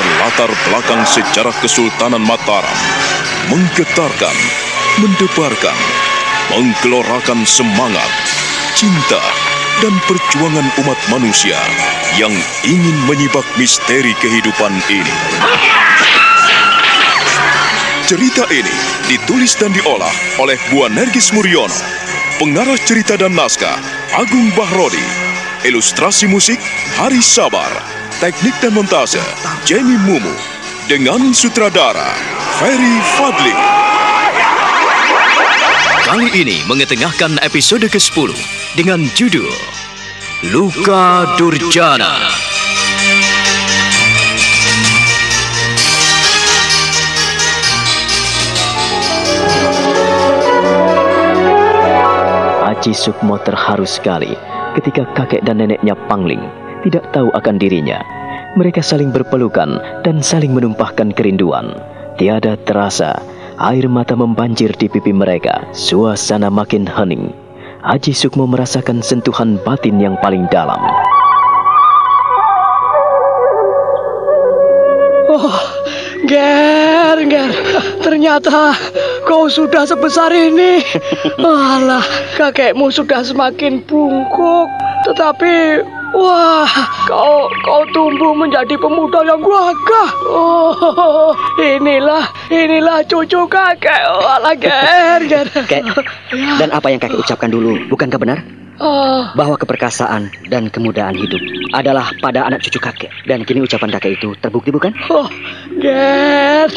berlatar belakang sejarah Kesultanan Mataram, menggetarkan, mendebarkan, menggelorakan semangat, cinta, dan perjuangan umat manusia yang ingin menyibak misteri kehidupan ini. Cerita ini ditulis dan diolah oleh Bu Nergis Muriono, pengarah cerita dan naskah Agung Bahrodi, ilustrasi musik Haris Sabar, teknik dan montase Jamie Mumu, dengan sutradara Ferry Fadli. Kali ini mengetengahkan episode ke-10 dengan judul Luka Durjana. Haji Sukmo terharu sekali ketika kakek dan neneknya Pangling tidak tahu akan dirinya. Mereka saling berpelukan dan saling menumpahkan kerinduan. Tiada terasa, air mata membanjir di pipi mereka. Suasana makin hening. Haji Sukmo merasakan sentuhan batin yang paling dalam. Oh, Ger, ternyata kau sudah sebesar ini. Alah, kakekmu sudah semakin bungkuk. Tetapi, wah, kau tumbuh menjadi pemuda yang gagah. Oh, inilah cucu kakek. Alah, Ger. Kek, dan apa yang kakek ucapkan dulu, bukankah benar? Bahwa keperkasaan dan kemudaan hidup adalah pada anak cucu kakek. Dan kini ucapan kakek itu terbukti, bukan? Oh, Ger.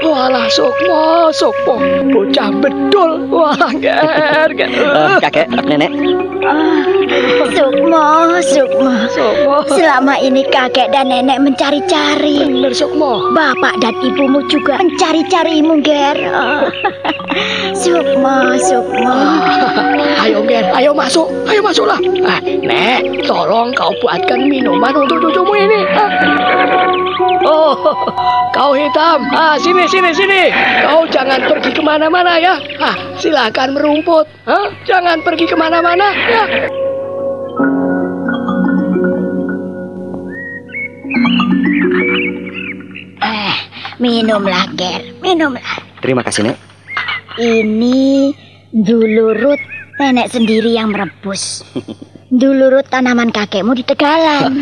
Walah, Sukmo. Bocah bedul. Walah, Ger. Kakek, nenek. Sukmo. Selama ini kakek dan nenek mencari-cari. Bener, Sukmo. Bapak dan ibumu juga mencari-carimu, Ger. Sukmo. Ayo, Ger, ayo masuklah. Nek, tolong kau buatkan minuman untuk cucumu ini. Oh, kau hitam. Sini. Kau jangan pergi kemana-mana ya. Silakan merumput. Jangan pergi kemana-mana ya. Minumlah, Ger. Terima kasih, Nek. Ini dulurut nenek sendiri yang merebus. Dulurut tanaman kakekmu di Tegalan.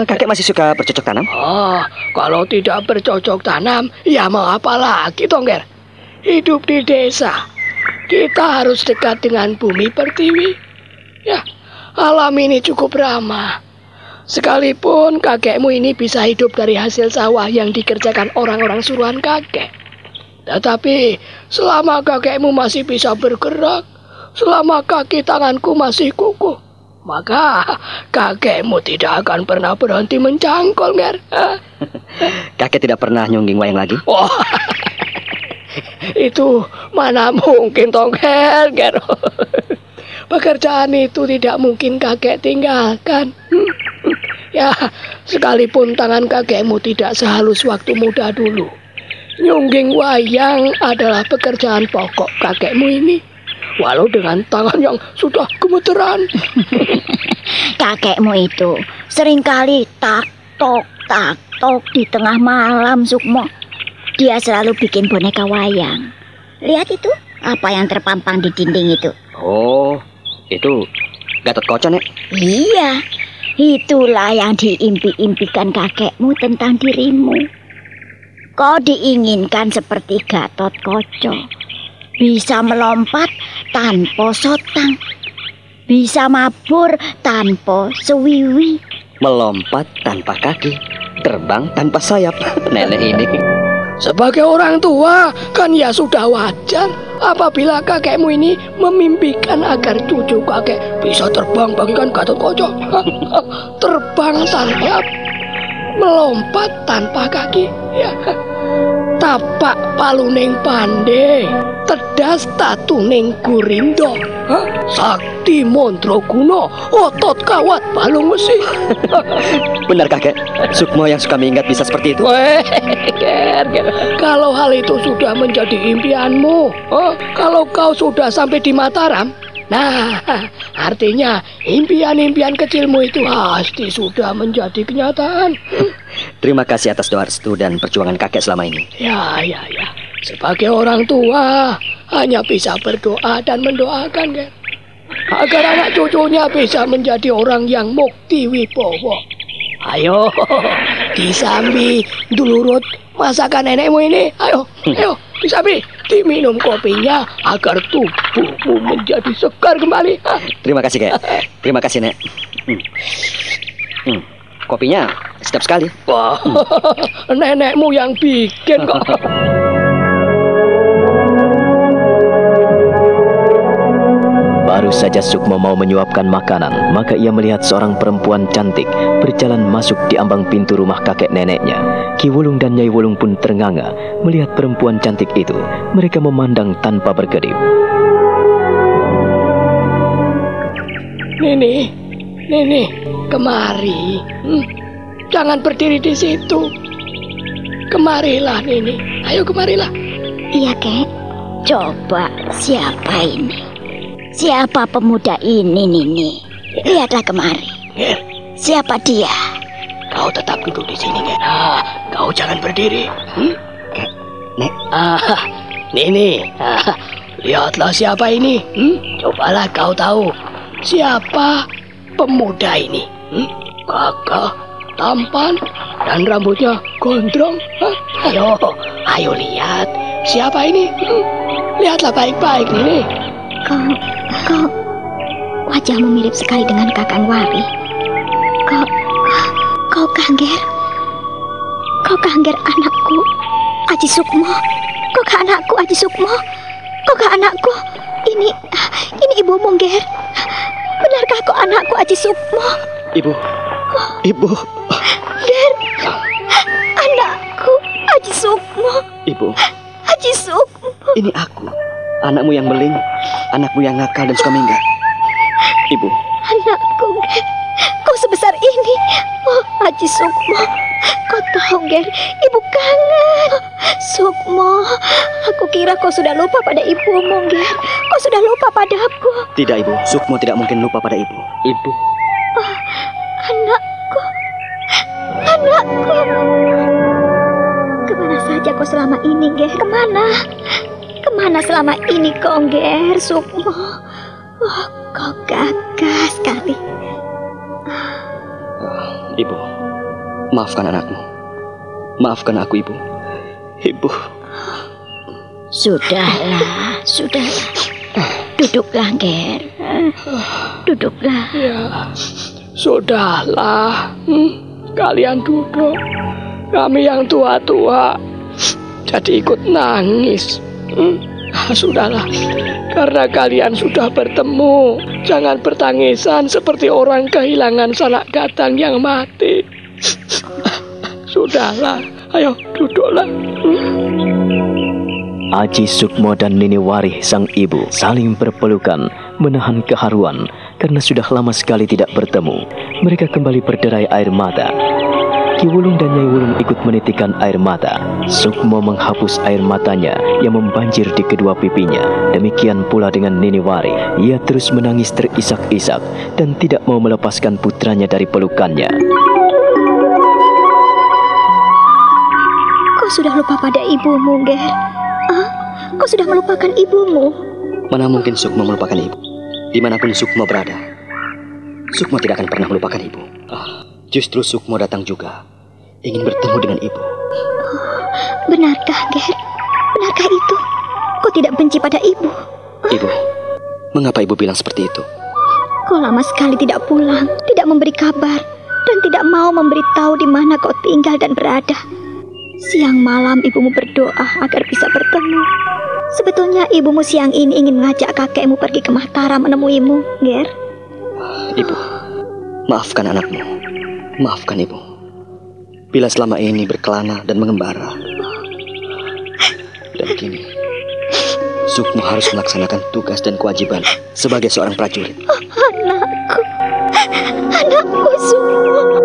Kakek masih suka bercocok tanam? Oh, kalau tidak bercocok tanam, ya mau apa lagi, Ger? Hidup di desa, kita harus dekat dengan bumi pertiwi. Ya, alam ini cukup ramah. Sekalipun kakekmu ini bisa hidup dari hasil sawah yang dikerjakan orang-orang suruhan kakek. Tetapi selama kakekmu masih bisa bergerak, selama kaki tanganku masih kukuh, maka kakekmu tidak akan pernah berhenti mencangkol, Ger. Kakek tidak pernah nyungging wayang lagi? Oh, itu mana mungkin, Ger. Pekerjaan itu tidak mungkin kakek tinggalkan. Ya, sekalipun tangan kakekmu tidak sehalus waktu muda dulu, nyungging wayang adalah pekerjaan pokok kakekmu ini. Walau dengan tangan yang sudah gemeteran. Kakekmu itu seringkali tak-tok di tengah malam, Sukmo. Dia selalu bikin boneka wayang. Lihat itu, apa yang terpampang di dinding itu. Oh, itu Gatotkaca, Nek? Iya, itulah yang diimpi-impikan kakekmu tentang dirimu. Kau diinginkan seperti Gatotkaca. Bisa melompat tanpa sotang, bisa mabur tanpa sewiwi, melompat tanpa kaki, terbang tanpa sayap. Nenek ini sebagai orang tua kan ya sudah wajar apabila kakekmu ini memimpikan agar cucu kakek bisa terbang bagikan Gatotkaca. Terbang tanpa melompat tanpa kaki, ya. Tapak paluning pandai, tedas tatuning gurindo, sakti montro kuno, otot kawat balung besi. Benar, kakek. Sukmo yang suka mengingat bisa seperti itu. Ger. Kalau hal itu sudah menjadi impianmu, kalau kau sudah sampai di Mataram, nah, artinya impian-impian kecilmu itu pasti sudah menjadi kenyataan. Terima kasih atas doa restu dan perjuangan kakek selama ini. Ya. Sebagai orang tua, hanya bisa berdoa dan mendoakan, Ger. Agar anak cucunya bisa menjadi orang yang mukti wibowo. Ayo, disambi dulurut masakan nenekmu ini. Ayo, disambi, diminum kopinya agar tubuhmu menjadi segar kembali. Terima kasih, Kek. Terima kasih, Nek. Kopinya sedap sekali. Wah, nenekmu yang bikin kok. Baru saja Sukmo mau menyuapkan makanan, maka ia melihat seorang perempuan cantik berjalan masuk di ambang pintu rumah kakek neneknya. Ki Wulung dan Nyai Wulung pun ternganga melihat perempuan cantik itu. Mereka memandang tanpa berkedip. Nini, kemari. Jangan berdiri di situ. Kemarilah, Nini. Ayo kemarilah. Iya, Kek. Coba siapa ini? Siapa pemuda ini, Nini? Lihatlah kemari. Siapa dia? Kau tetap duduk di sini, Ger. Kau jangan berdiri. Nek. Nini. Lihatlah siapa ini. Cobalah kau tahu siapa pemuda ini. Gagah, tampan, dan rambutnya gondrong. Ayo lihat siapa ini. Lihatlah baik-baik, Nini. Kau wajahmu mirip sekali dengan Kakang Wari. Kau Kangger. Kau Kangger anakku, Aji Sukmo. Kau anakku, Aji Sukmo. Kau anakku. Ini ibumu, Ger. Benarkah kau anakku, Aji Sukmo? Ibu. Ger, anakku, Aji Sukmo. Ibu. Aji Sukmo. Ini aku. Anakmu yang beling, anakmu yang nakal dan suka minggat. Ibu. Anakku, Ger. Kau sebesar ini. Oh, Aji Sukmo. Kau tahu, Ger, ibu kangen. Sukmo, aku kira kau sudah lupa pada ibumu, Ger. Kau sudah lupa padaku. Tidak, Ibu. Sukmo tidak mungkin lupa pada Ibu. Ibu. Oh, anakku. Kemana saja kau selama ini, Ger? Kemana selama ini kau, Ger, Sukmo? Oh, kau gagah sekali. Ibu, maafkan anakmu. Maafkan aku, Ibu. Ibu. Sudahlah. Duduklah, Ger. Duduklah. Ya, sudahlah. Kalian duduk. Kami yang tua-tua jadi ikut nangis. Sudahlah, karena kalian sudah bertemu, jangan bertangisan seperti orang kehilangan sanak datang yang mati. Sudahlah, ayo duduklah. Aji Sukmo dan Nini Warih sang ibu saling berpelukan, menahan keharuan karena sudah lama sekali tidak bertemu. Mereka kembali berderai air mata. Ki Wulung dan Nyai Wulung ikut menitikan air mata. Sukmo menghapus air matanya yang membanjir di kedua pipinya. Demikian pula dengan Nini Wari. Ia terus menangis terisak-isak dan tidak mau melepaskan putranya dari pelukannya. Kau sudah lupa pada ibumu, Ger? Kau sudah melupakan ibumu? Mana mungkin Sukmo melupakan ibu? Dimanapun Sukmo berada, Sukmo tidak akan pernah melupakan ibu. Justru Sukmo datang juga, ingin bertemu dengan ibu. Benarkah, Ger? Benarkah itu? Kau tidak benci pada ibu? Ibu, mengapa ibu bilang seperti itu? Kau lama sekali tidak pulang, tidak memberi kabar, dan tidak mau memberitahu di mana kau tinggal dan berada. Siang malam ibumu berdoa agar bisa bertemu. Sebetulnya ibumu siang ini ingin mengajak kakekmu pergi ke Mataram menemuimu, Ger. Ibu, maafkan anakmu. Maafkan ibu. Bila selama ini berkelana dan mengembara. Dan kini Sukmo harus melaksanakan tugas dan kewajiban sebagai seorang prajurit. Anakku Sukmo.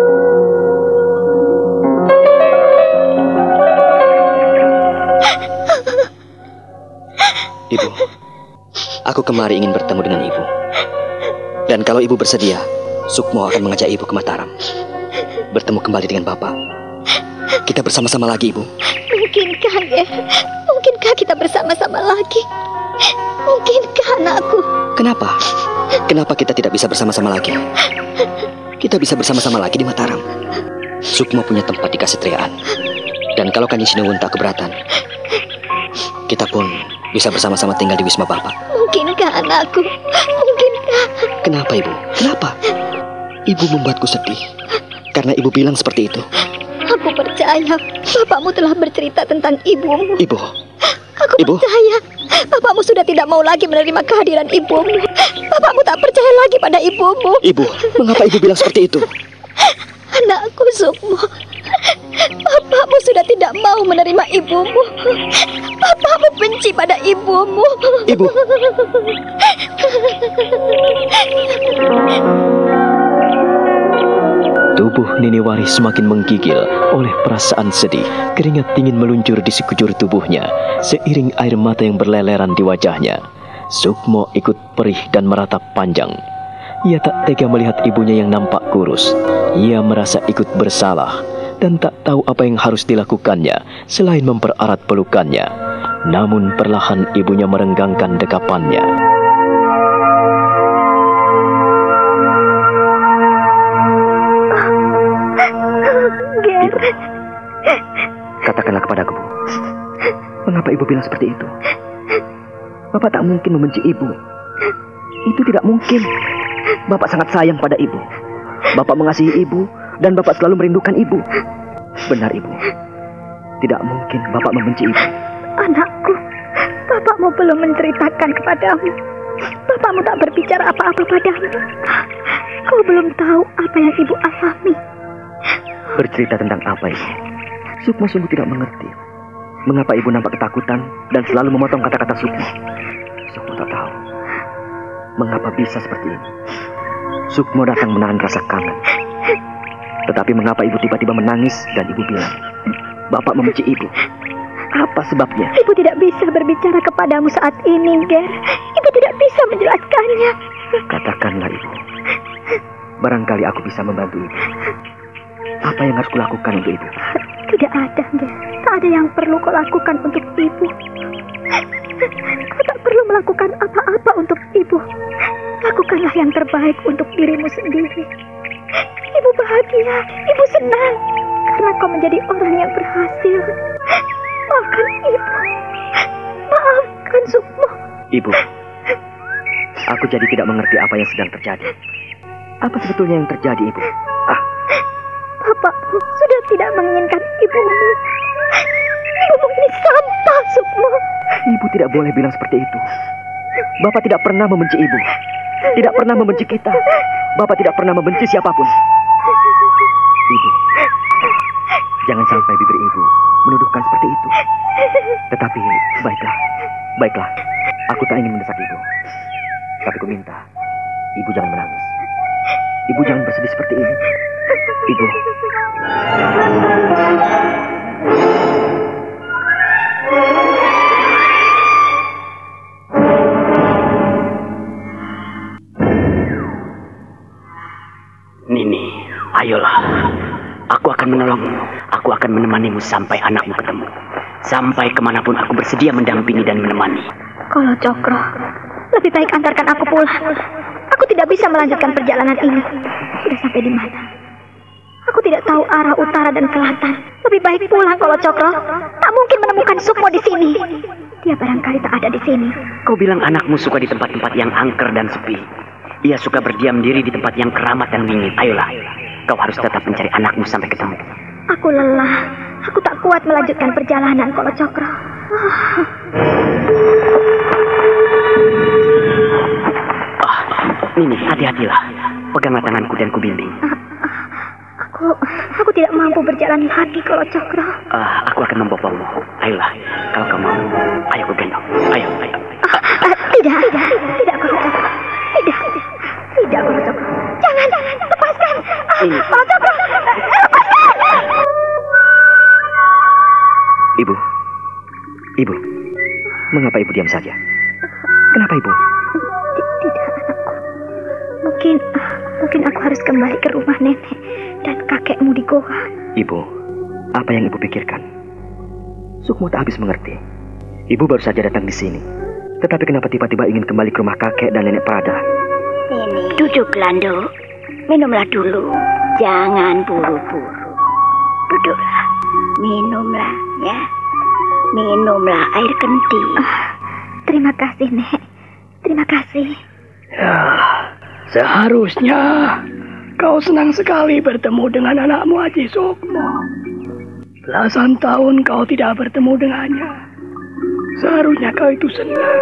Ibu, aku kemari ingin bertemu dengan ibu. Dan kalau ibu bersedia, Sukmo akan mengajak ibu ke Mataram, bertemu kembali dengan bapak. kita bersama-sama lagi, Ibu? Mungkinkah, Ger? Mungkinkah kita bersama-sama lagi? Mungkinkah, anakku? Kenapa? Kenapa kita tidak bisa bersama-sama lagi? Kita bisa bersama-sama lagi di Mataram. Sukmo punya tempat di Kasetriaan. Dan kalau Kanjeng Sinuwun tak keberatan, kita pun bisa bersama-sama tinggal di Wisma Bapak. Mungkinkah, anakku? Mungkinkah? Kenapa, Ibu? Kenapa? Ibu membuatku sedih karena Ibu bilang seperti itu. Aku percaya bapakmu telah bercerita tentang ibumu. Ibu. Aku percaya bapakmu sudah tidak mau lagi menerima kehadiran ibumu. Bapakmu tak percaya lagi pada ibumu. Ibu, mengapa Ibu bilang seperti itu? Anakku Sukmo, bapakmu sudah tidak mau menerima ibumu. Bapakmu benci pada ibumu. Ibu. Tubuh Niniwari semakin menggigil oleh perasaan sedih. Keringat dingin meluncur di sekujur tubuhnya, seiring air mata yang berleleran di wajahnya. Sukmo ikut perih dan meratap panjang. Ia tak tega melihat ibunya yang nampak kurus. Ia merasa ikut bersalah dan tak tahu apa yang harus dilakukannya selain mempererat pelukannya. Namun perlahan ibunya merenggangkan dekapannya. Ger. Katakanlah kepadaku, Bu. Mengapa Ibu bilang seperti itu? Bapak tak mungkin membenci Ibu. Itu tidak mungkin. Bapak sangat sayang pada Ibu. Bapak mengasihi Ibu dan Bapak selalu merindukan Ibu. Benar, Ibu. Tidak mungkin Bapak membenci Ibu. Anakku, bapakmu belum menceritakan kepadamu. Bapakmu tak berbicara apa-apa padamu. Kau belum tahu apa yang ibu alami. Bercerita tentang apa, Ibu? Sukmo sungguh tidak mengerti. Mengapa Ibu nampak ketakutan dan selalu memotong kata-kata Sukmo? Sukmo tak tahu mengapa bisa seperti ini. Sukmo datang menahan rasa kangen. Tetapi mengapa Ibu tiba-tiba menangis dan Ibu bilang, Bapak membenci Ibu? Apa sebabnya? Ibu tidak bisa berbicara kepadamu saat ini, Ger. Ibu tidak bisa menjelaskannya. Katakanlah, Ibu. Barangkali aku bisa membantu Ibu. Apa yang harus kulakukan untuk Ibu? Tidak ada, Ger. Tak ada yang perlu kau lakukan untuk Ibu. Kau tak perlu melakukan apa-apa untuk Ibu. Lakukanlah yang terbaik untuk dirimu sendiri. Ibu bahagia, Ibu senang karena kau menjadi orang yang berhasil. Maafkan Ibu. Maafkan Sukmo. Ibu, aku jadi tidak mengerti apa yang sedang terjadi. Apa sebetulnya yang terjadi, Ibu? Bapakmu sudah tidak menginginkan ibumu. Ibumu ini sampah, Sukmo. Ibu tidak boleh bilang seperti itu. Bapak tidak pernah membenci Ibu. Tidak pernah membenci kita. Bapak tidak pernah membenci siapapun. Ibu, jangan sampai bibir Ibu menuduhkan seperti itu. Tetapi, baiklah. Aku tak ingin mendesak Ibu. Tapi ku minta, Ibu jangan menangis. Ibu jangan bersedih seperti ini. Ibu. Nini, ayolah. Aku akan menolongmu. Aku akan menemanimu sampai anakmu ketemu. Sampai kemanapun aku bersedia mendampingi dan menemani. Kalau Cokro, lebih baik antarkan aku pulang. Aku tidak bisa melanjutkan perjalanan ini. Sudah sampai di mana? Aku tidak tahu arah utara dan selatan. Lebih baik pulang kalau Cokro. Tak mungkin menemukan Sukmo di sini. Dia barangkali tak ada di sini. Kau bilang anakmu suka di tempat-tempat yang angker dan sepi. Ia suka berdiam diri di tempat yang keramat dan dingin. Ayolah, kau harus tetap mencari anakmu sampai ketemu. Aku lelah. Aku tak kuat melanjutkan perjalanan kalau Cokro. Nini, hati-hatilah. Peganglah tanganku dan kubimbing. Aku tidak mampu berjalan lagi kalau Cokro. Aku akan membopongmu. Ayolah, kalau kau mau, ayo ku gendong. Ayo. Tidak kalau Cokro. Tidak kalau Cokro. Jangan, lepaskan. Kalau Cokro, lepaskan. Ibu, mengapa Ibu diam saja? Kenapa Ibu? Tidak, anakku. Mungkin aku harus kembali ke rumah nenek dan kakekmu di goa. Ibu, Apa yang ibu pikirkan? Sukmo tak habis mengerti. Ibu baru saja datang di sini. Tetapi kenapa tiba-tiba ingin kembali ke rumah kakek dan nenek Prada? Ini, duduk Lando. Minumlah dulu. Jangan buru-buru. Duduklah. Minumlah, ya. Minumlah air kendi. Terima kasih, Nek. Terima kasih. Ya, seharusnya kau senang sekali bertemu dengan anakmu Haji Sukmo. Belasan tahun kau tidak bertemu dengannya. Seharusnya kau itu senang.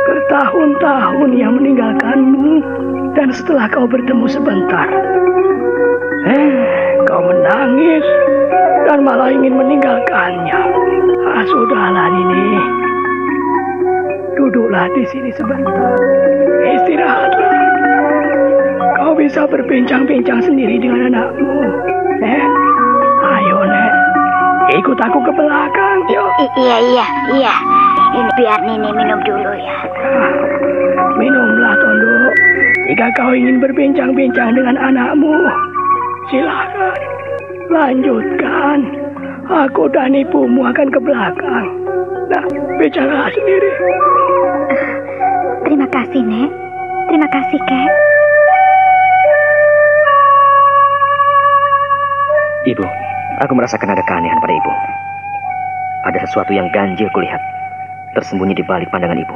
Bertahun-tahun ia meninggalkanmu, dan setelah kau bertemu sebentar, kau menangis dan malah ingin meninggalkannya. Sudahlah Nini. Duduklah di sini sebentar. Istirahatlah. Kau bisa berbincang-bincang sendiri dengan anakmu. Ayo, Nek. Ikut aku ke belakang. Yuk. Iya. Ini biar Nini minum dulu ya. Minumlah, Tondo. Jika kau ingin berbincang-bincang dengan anakmu, silakan. Lanjutkan. Aku dan ibumu akan ke belakang. Nah, bicara sendiri. Terima kasih, Nek. Terima kasih, Kek. Ibu, aku merasakan ada keanehan pada ibu. Ada sesuatu yang ganjil kulihat, tersembunyi di balik pandangan ibu.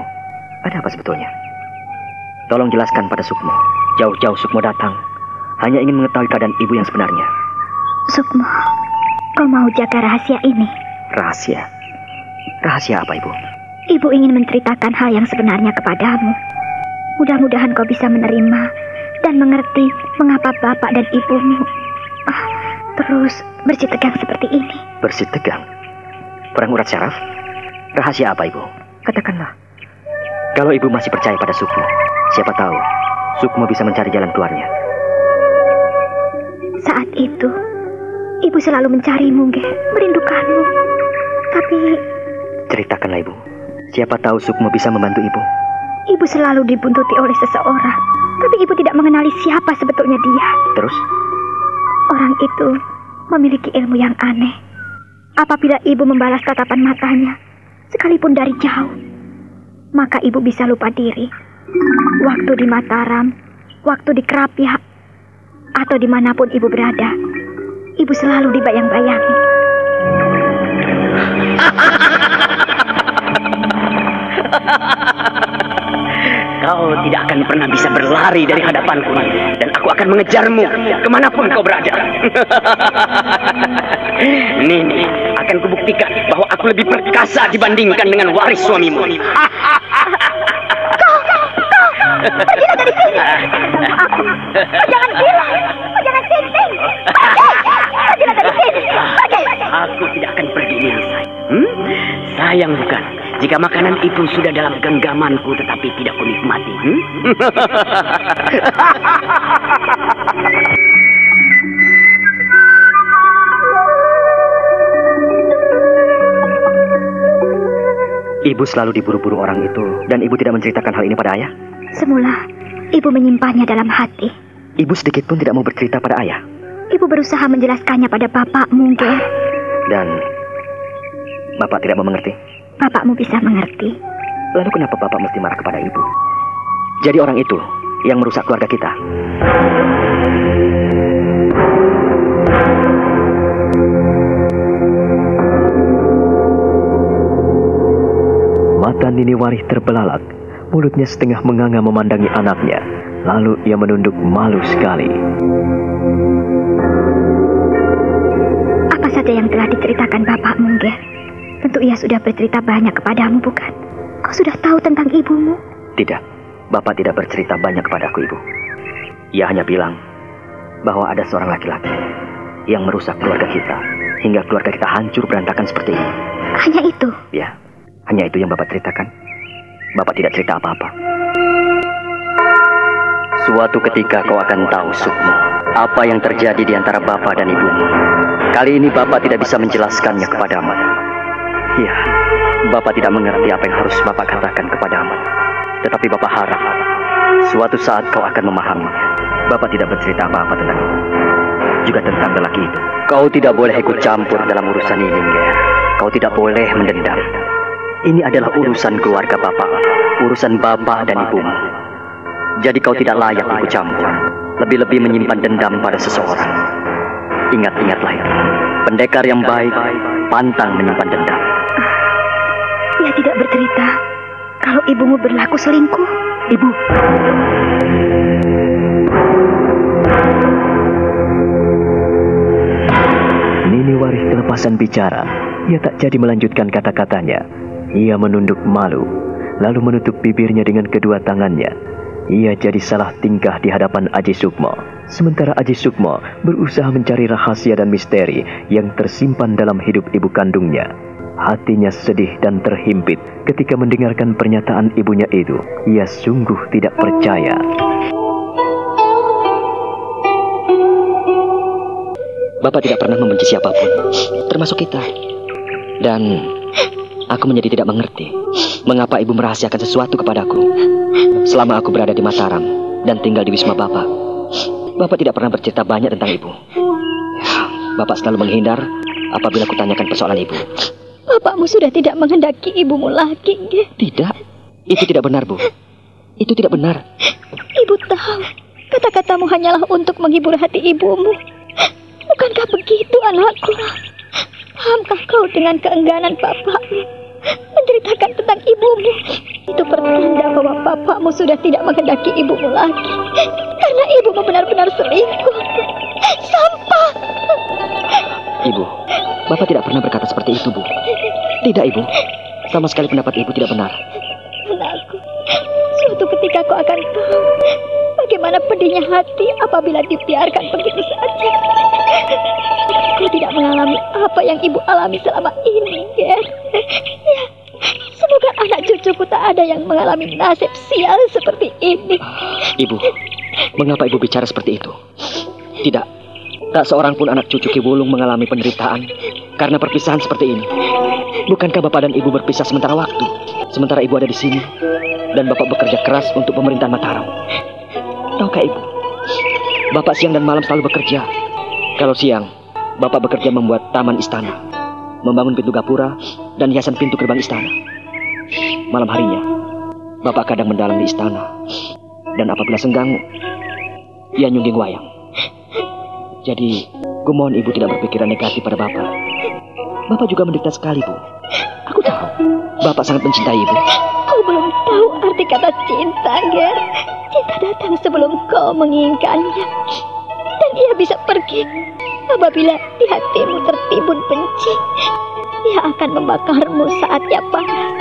Ada apa sebetulnya? Tolong jelaskan pada Sukmo. Jauh-jauh Sukmo datang, hanya ingin mengetahui keadaan ibu yang sebenarnya. Sukmo, kau mau jaga rahasia ini? Rahasia? Rahasia apa, Ibu? Ibu ingin menceritakan hal yang sebenarnya kepadamu. Mudah-mudahan kau bisa menerima dan mengerti mengapa bapak dan ibumu terus bersitegang seperti ini. Bersitegang? Perang urat syaraf? Rahasia apa, Ibu? Katakanlah. Kalau Ibu masih percaya pada Sukmo, siapa tahu Sukmo bisa mencari jalan keluarnya. Saat itu, Ibu selalu mencarimu, Ger, merindukanmu. Tapi... Ceritakanlah, Ibu. Siapa tahu Sukmo bisa membantu Ibu. Ibu selalu dibuntuti oleh seseorang, tapi Ibu tidak mengenali siapa sebetulnya dia. Terus? Orang itu memiliki ilmu yang aneh. Apabila Ibu membalas tatapan matanya, sekalipun dari jauh, maka Ibu bisa lupa diri. Waktu di Mataram, waktu di Krapia, atau dimanapun Ibu berada, Ibu selalu dibayang-bayangi. Kau tidak akan pernah bisa berlari dari hadapanku, dan aku akan mengejarmu kemanapun kau berada. Nini, akan kubuktikan bahwa aku lebih perkasa dibandingkan dengan waris suamimu. Pergilah dari sini. Aku. Jangan gila. Jangan sinting. Pergilah dari sini. Pergi. Aku tidak akan pergi, Nini. Sayang bukan? Jika makanan itu sudah dalam genggamanku tetapi tidak kunikmati. Ibu selalu diburu-buru orang itu, dan Ibu tidak menceritakan hal ini pada ayah? Semula, Ibu menyimpannya dalam hati. Ibu sedikit pun tidak mau bercerita pada ayah? Ibu berusaha menjelaskannya pada bapakmu, Ger. Dan bapak tidak mau mengerti? Bapakmu bisa mengerti. Lalu kenapa bapak mesti marah kepada ibu? Jadi orang itu yang merusak keluarga kita. Mata Nini Warih terbelalak, mulutnya setengah menganga memandangi anaknya. Lalu ia menunduk malu sekali. Apa saja yang telah diceritakan bapakmu, Ger? Tentu ia sudah bercerita banyak kepadamu, bukan? Kau sudah tahu tentang ibumu? Tidak, bapak tidak bercerita banyak kepadaku, Ibu. Ia hanya bilang bahwa ada seorang laki-laki yang merusak keluarga kita, hingga keluarga kita hancur berantakan seperti ini. Hanya itu? Ya, hanya itu yang bapak ceritakan. Bapak tidak cerita apa-apa. Suatu ketika kau akan tahu, Sukmo, apa yang terjadi di antara bapak dan ibumu. Kali ini bapak tidak bisa menjelaskannya kepadamu. Ya, bapak tidak mengerti apa yang harus bapak katakan kepadamu. Tetapi bapak harap suatu saat kau akan memahaminya. Bapak tidak bercerita apa-apa tentang itu. juga tentang lelaki itu. Kau tidak boleh ikut campur dalam urusan ini, Ger. Kau tidak boleh mendendam. Ini adalah urusan keluarga bapak, urusan bapak dan ibumu. Jadi kau tidak layak ikut campur, lebih-lebih menyimpan dendam pada seseorang. Ingat-ingatlah itu. Pendekar yang baik pantang menyimpan dendam. Dia tidak bercerita kalau ibumu berlaku selingkuh. Ibu. Nini Warih kelepasan bicara. Ia tak jadi melanjutkan kata-katanya. Ia menunduk malu, lalu menutup bibirnya dengan kedua tangannya. Ia jadi salah tingkah di hadapan Aji Sukmo. Sementara Aji Sukmo berusaha mencari rahasia dan misteri yang tersimpan dalam hidup ibu kandungnya. Hatinya sedih dan terhimpit ketika mendengarkan pernyataan ibunya itu. Ia sungguh tidak percaya. Bapak tidak pernah membenci siapapun, termasuk kita. Dan aku menjadi tidak mengerti mengapa ibu merahasiakan sesuatu kepadaku. Selama aku berada di Mataram dan tinggal di Wisma Bapak, Bapak tidak pernah bercerita banyak tentang ibu. Ya, Bapak selalu menghindar apabila kutanyakan persoalan ibu. Bapakmu sudah tidak menghendaki ibumu lagi, Ger. Tidak, itu tidak benar, Bu. Itu tidak benar. Ibu tahu, kata-katamu hanyalah untuk menghibur hati ibumu. Bukankah begitu, anakku? Pahamkah kau dengan keengganan bapakmu menceritakan tentang ibumu? Itu pertanda bahwa bapakmu sudah tidak menghendaki ibumu lagi. Karena ibumu benar-benar selingkuh. Sampah! Ibu, Bapak tidak pernah berkata seperti itu, Bu. Tidak, Ibu. Sama sekali pendapat Ibu tidak benar. Anakku, suatu ketika kau akan tahu bagaimana pedihnya hati apabila dibiarkan begitu saja. Kau tidak mengalami apa yang ibu alami selama ini, Ger. Ya, semoga anak cucuku tak ada yang mengalami nasib sial seperti ini. Ibu, mengapa Ibu bicara seperti itu? Tidak, tak seorang pun anak cucu Ki Wulung mengalami penderitaan karena perpisahan seperti ini. Bukankah Bapak dan Ibu berpisah sementara waktu, sementara Ibu ada di sini, dan Bapak bekerja keras untuk pemerintahan Mataram? Tahukah Ibu, Bapak siang dan malam selalu bekerja. Kalau siang, Bapak bekerja membuat taman istana, membangun pintu gapura, dan hiasan pintu gerbang istana. Malam harinya, Bapak kadang mendalam di istana, dan apabila senggang, ia nyungging wayang. Jadi, kumohon Ibu tidak berpikiran negatif pada Bapak. Bapak juga menderita sekali, Bu. Aku tahu, Bapak sangat mencintai Ibu. Kau belum tahu arti kata cinta, Ger. Cinta datang sebelum kau menginginkannya. Dan ia bisa pergi apabila di hatimu tertimbun benci. Ia akan membakarmu saat ia panas.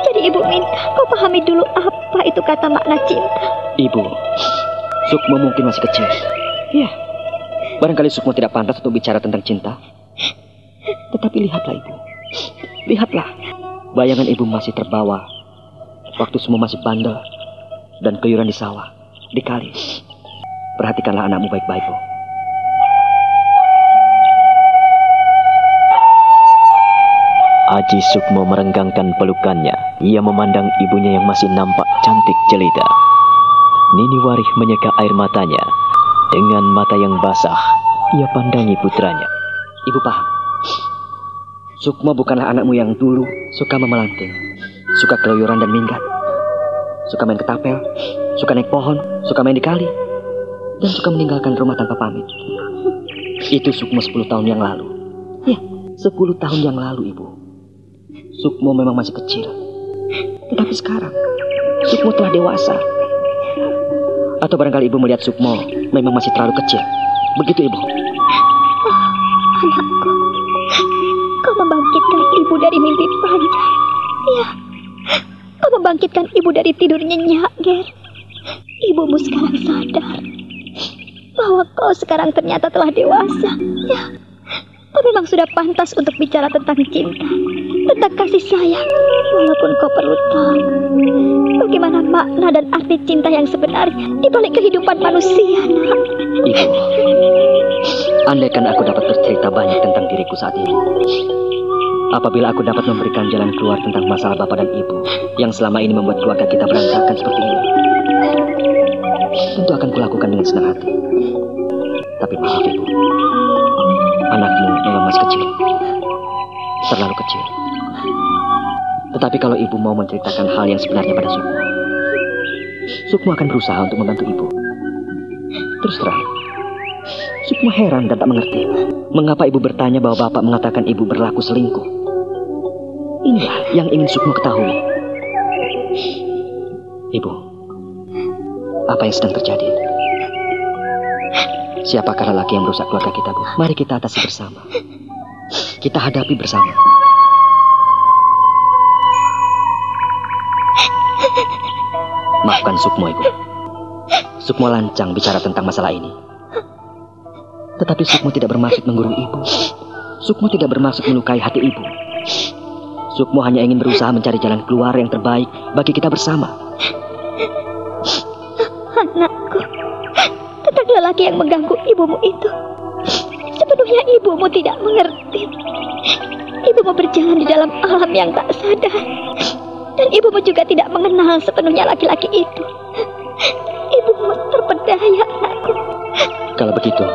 Jadi ibu minta kau pahami dulu apa itu kata makna cinta. Ibu, Sukmo mungkin masih kecil. Ya, barangkali Sukmo tidak pantas untuk bicara tentang cinta. Tetapi lihatlah Ibu, lihatlah, bayangan Ibu masih terbawa waktu Sukmo masih bandel dan keluyuran di sawah, di kali. Perhatikanlah anakmu baik-baik, Bu. Aji Sukmo merenggangkan pelukannya. Ia memandang ibunya yang masih nampak cantik jelita. Nini Warih menyeka air matanya. Dengan mata yang basah, ia pandangi putranya. Ibu paham, Sukmo bukanlah anakmu yang dulu suka memelanting, suka keluyuran dan minggat, suka main ketapel, suka naik pohon, suka main di kali, dan suka meninggalkan rumah tanpa pamit. Itu Sukmo 10 tahun yang lalu. Ya, 10 tahun yang lalu, Ibu. Sukmo memang masih kecil. Tetapi sekarang, Sukmo telah dewasa. Atau barangkali Ibu melihat Sukmo memang masih terlalu kecil. Begitu, Ibu. Anakku, kau membangkitkan ibu dari mimpi panjang. Ya, kau membangkitkan ibu dari tidur nyenyak, Ger. Ibumu sekarang sadar bahwa kau sekarang ternyata telah dewasa. Ya, kau memang sudah pantas untuk bicara tentang cinta, tentang kasih sayang. Walaupun kau perlu tahu bagaimana makna dan arti cinta yang sebenarnya di balik kehidupan manusia, nak. Ibu, andaikan aku dapat bercerita banyak tentang diriku saat ini, apabila aku dapat memberikan jalan keluar tentang masalah Bapak dan Ibu yang selama ini membuat keluarga kita berantakan seperti ini, tentu akan kulakukan dengan senang hati. Tapi maaf Ibu, anakmu memang masih kecil, terlalu kecil. Tetapi kalau Ibu mau menceritakan hal yang sebenarnya pada Sukmo, Sukmo akan berusaha untuk membantu Ibu. Terus terang, Sukmo heran dan tak mengerti mengapa Ibu bertanya bahwa Bapak mengatakan Ibu berlaku selingkuh. Inilah yang ingin Sukmo ketahui. Ibu, apa yang sedang terjadi? Siapakah lelaki yang merusak keluarga kita, Bu? Mari kita atasi bersama. Kita hadapi bersama. Maafkan Sukmo, Ibu. Sukmo lancang bicara tentang masalah ini. Tetapi Sukmo tidak bermaksud menggurui Ibu. Sukmo tidak bermaksud melukai hati Ibu. Sukmo hanya ingin berusaha mencari jalan keluar yang terbaik bagi kita bersama. Anakku, tentang lelaki yang mengganggu ibumu itu, sepenuhnya ibumu tidak mengerti. Ibumu berjalan di dalam alam yang tak sadar, dan ibumu juga tidak mengenal sepenuhnya laki-laki itu. Ibumu terpedaya, anakku. Kalau begitu,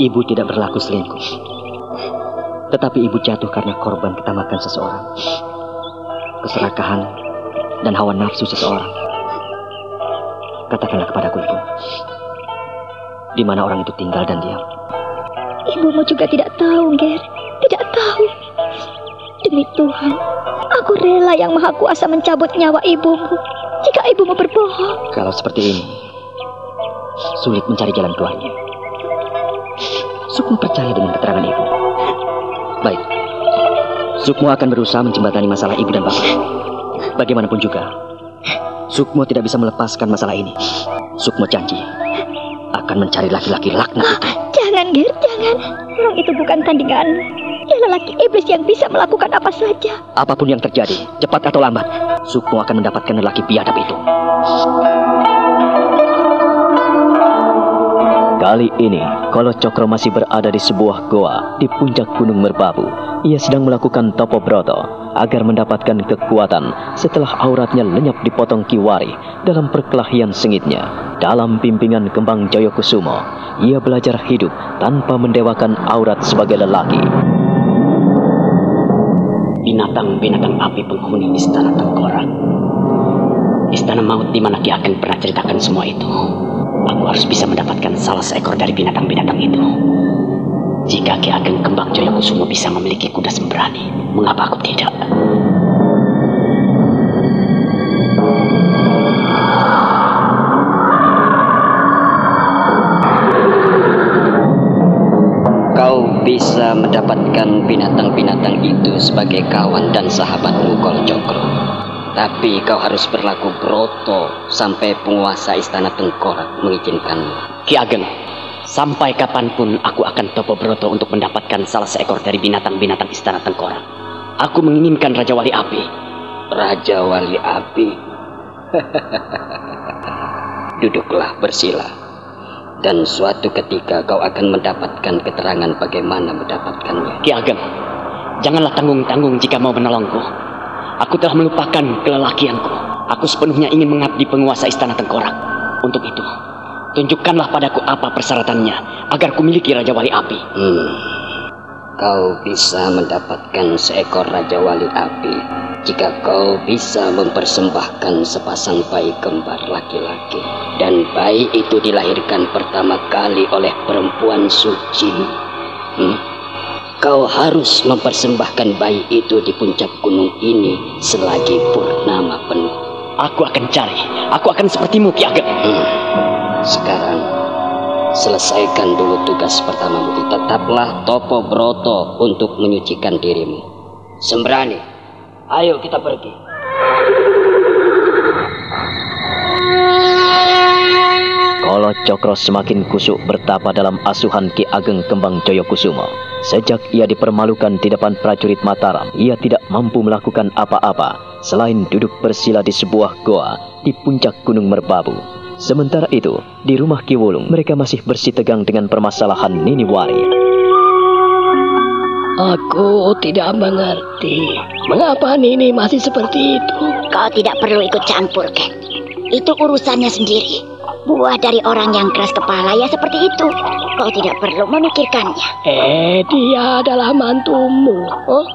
Ibu tidak berlaku selingkuh. Tetapi Ibu jatuh karena korban ketamakan seseorang, keserakahan, dan hawa nafsu seseorang. Katakanlah kepadaku, Ibu, di mana orang itu tinggal dan diam. Ibumu juga tidak tahu, Ger. Tidak tahu. Demi Tuhan, aku rela yang Maha Kuasa mencabut nyawa ibumu jika ibumu berbohong. Kalau seperti ini, sulit mencari jalan keluarnya. Sukmo percaya dengan keterangan Ibu. Baik, Sukmo akan berusaha menjembatani masalah Ibu dan Bapak. Bagaimanapun juga, Sukmo tidak bisa melepaskan masalah ini. Sukmo janji akan mencari laki-laki laknat itu. Jangan, Ger, jangan. Orang itu bukan tandinganmu. Dia lelaki iblis yang bisa melakukan apa saja. Apapun yang terjadi, cepat atau lambat, Sukmo akan mendapatkan lelaki biadab itu. Kali ini, Kolo Cokro masih berada di sebuah goa di puncak Gunung Merbabu. Ia sedang melakukan topo broto agar mendapatkan kekuatan setelah auratnya lenyap dipotong Kiwari dalam perkelahian sengitnya. Dalam bimbingan Kembang Joyokusumo, ia belajar hidup tanpa mendewakan aurat sebagai lelaki. Binatang-binatang api penghuni istana Tengkorak. Istana maut di mana Ki Ageng pernah ceritakan semua itu. Aku harus bisa mendapatkan salah seekor dari binatang-binatang itu. Jika Ki Ageng Kembang Joyokusumo bisa memiliki kuda sembrani, mengapa aku tidak? Kau bisa mendapatkan binatang-binatang itu sebagai kawan dan sahabatmu, Kolo Cokro. Tapi kau harus berlaku broto sampai penguasa istana Tengkorak mengizinkanmu. Ki Ageng, sampai kapanpun aku akan topo broto untuk mendapatkan salah seekor dari binatang-binatang istana Tengkorak. Aku menginginkan Raja Wali Api. Raja Wali Api? Duduklah bersila. Dan suatu ketika kau akan mendapatkan keterangan bagaimana mendapatkannya. Ki Ageng, janganlah tanggung-tanggung jika mau menolongku. Aku telah melupakan kelelakianku. Aku sepenuhnya ingin mengabdi penguasa istana Tengkorak. Untuk itu, tunjukkanlah padaku apa persyaratannya agar kumiliki Raja Wali Api. Kau bisa mendapatkan seekor Raja Wali Api jika kau bisa mempersembahkan sepasang bayi kembar laki-laki. Dan bayi itu dilahirkan pertama kali oleh perempuan suci. Kau harus mempersembahkan bayi itu di puncak gunung ini selagi purnama penuh. Aku akan cari. Aku akan sepertimu, Ki Ageng. Sekarang selesaikan dulu tugas pertamamu. Tetaplah topo broto untuk menyucikan dirimu. Sembrani, ayo kita pergi. Kolo Cokro semakin kusuk bertapa dalam asuhan Ki Ageng Kembang Joyokusumo. Sejak ia dipermalukan di depan prajurit Mataram, ia tidak mampu melakukan apa-apa selain duduk bersila di sebuah goa di puncak Gunung Merbabu. Sementara itu, di rumah Ki Wulung, mereka masih bersitegang dengan permasalahan Nini Wari. Aku tidak mengerti mengapa Nini masih seperti itu. Kau tidak perlu ikut campur, Ken. Itu urusannya sendiri. Buah dari orang yang keras kepala ya seperti itu. Kau tidak perlu memikirkannya. Dia adalah mantumu. Oh,